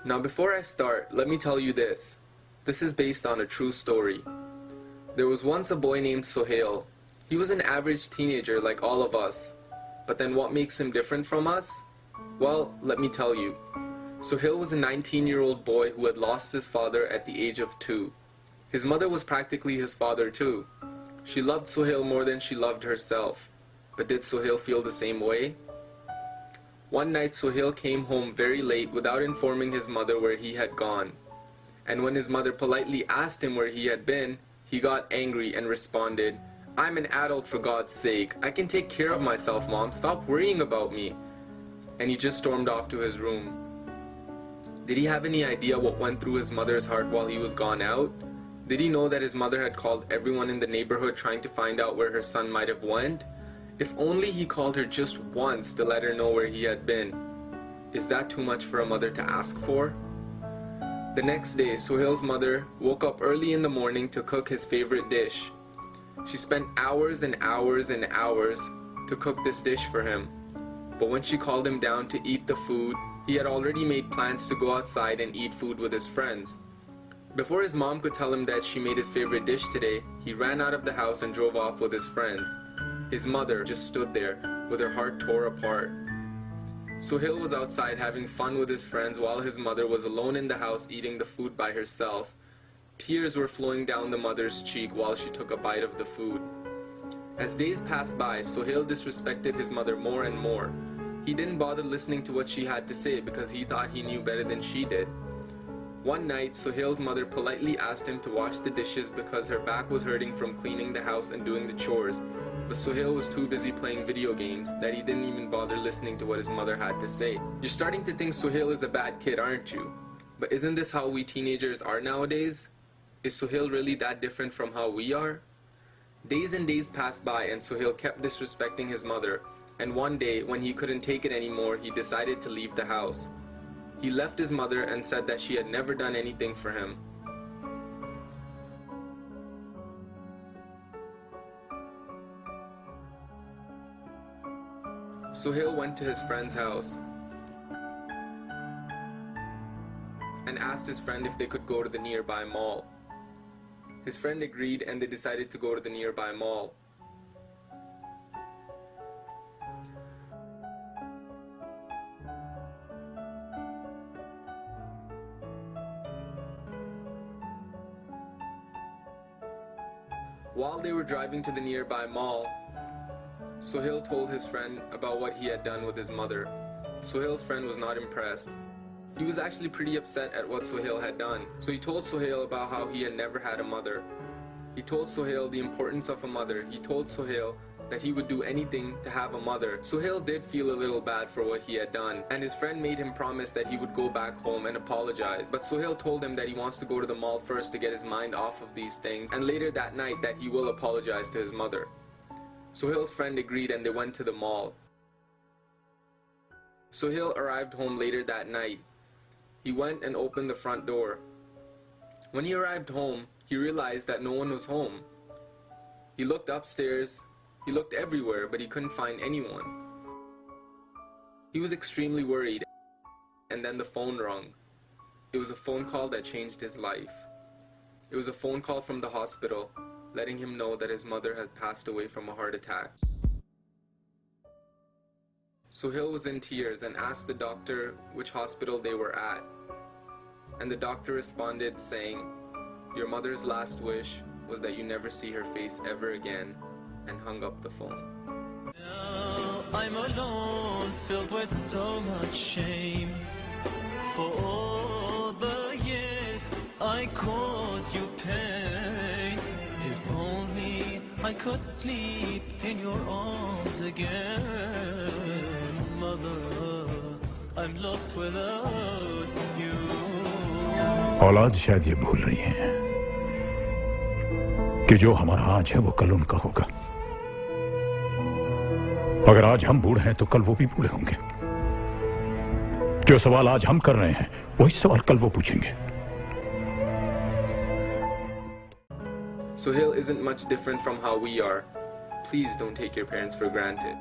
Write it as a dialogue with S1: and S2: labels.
S1: Now before I start, let me tell you this. This is based on a true story. There was once a boy named Sohail. He was an average teenager like all of us. But then what makes him different from us? Well, let me tell you. Sohail was a 19-year-old boy who had lost his father at the age of 2. His mother was practically his father too. She loved Sohail more than she loved herself. But did Sohail feel the same way? One night Sohail came home very late without informing his mother where he had gone. And when his mother politely asked him where he had been, he got angry and responded, "I'm an adult, for God's sake. I can take care of myself, Mom. Stop worrying about me." And he just stormed off to his room. Did he have any idea what went through his mother's heart while he was gone out? Did he know that his mother had called everyone in the neighborhood trying to find out where her son might have went? If only he called her just once to let her know where he had been. Is that too much for a mother to ask for? The next day, Sohail's mother woke up early in the morning to cook his favorite dish. She spent hours and hours and hours to cook this dish for him. But when she called him down to eat the food, he had already made plans to go outside and eat food with his friends. Before his mom could tell him that she made his favorite dish today, he ran out of the house and drove off with his friends. His mother just stood there with her heart tore apart. Sohail was outside having fun with his friends while his mother was alone in the house eating the food by herself. Tears were flowing down the mother's cheek while she took a bite of the food. As days passed by, Sohail disrespected his mother more and more. He didn't bother listening to what she had to say because he thought he knew better than she did. One night, Sohail's mother politely asked him to wash the dishes because her back was hurting from cleaning the house and doing the chores. But Sohail was too busy playing video games that he didn't even bother listening to what his mother had to say. You're starting to think Sohail is a bad kid, aren't you? But isn't this how we teenagers are nowadays? Is Sohail really that different from how we are? Days and days passed by and Sohail kept disrespecting his mother. And one day, when he couldn't take it anymore, he decided to leave the house. He left his mother and said that she had never done anything for him. Sohail went to his friend's house and asked his friend if they could go to the nearby mall. His friend agreed and they decided to go to the nearby mall. While they were driving to the nearby mall, Sohail told his friend about what he had done with his mother. Sohail's friend was not impressed. He was actually pretty upset at what Sohail had done. So he told Sohail about how he had never had a mother. He told Sohail the importance of a mother. He told Sohail that he would do anything to have a mother. Sohail did feel a little bad for what he had done, and his friend made him promise that he would go back home and apologize. But Sohail told him that he wants to go to the mall first to get his mind off of these things, and later that night that he will apologize to his mother. Sohail's friend agreed and they went to the mall. Sohail arrived home later that night. He went and opened the front door. When he arrived home, he realized that no one was home. He looked upstairs, he looked everywhere, but he couldn't find anyone. He was extremely worried, and then the phone rang. It was a phone call that changed his life. It was a phone call from the hospital, letting him know that his mother had passed away from a heart attack. Sohail was in tears and asked the doctor which hospital they were at. And the doctor responded saying, "Your mother's last wish was that you never see her face ever again," and hung up the phone.
S2: Now I'm alone, filled with so much shame. For all the years I caused you pain. If only I could sleep in your arms again. Mother, I'm lost without you.
S3: औलाद शायद ये भूल रही है कि जो हमारा आज है वो कल उनका होगा। अगर आज हम बूढ़े हैं तो कल वो भी बूढ़े होंगे। जो सवाल आज हम कर रहे हैं वही सवाल कल वो पूछेंगे।
S1: Sohail isn't much different from how we are. Please don't take your parents for granted.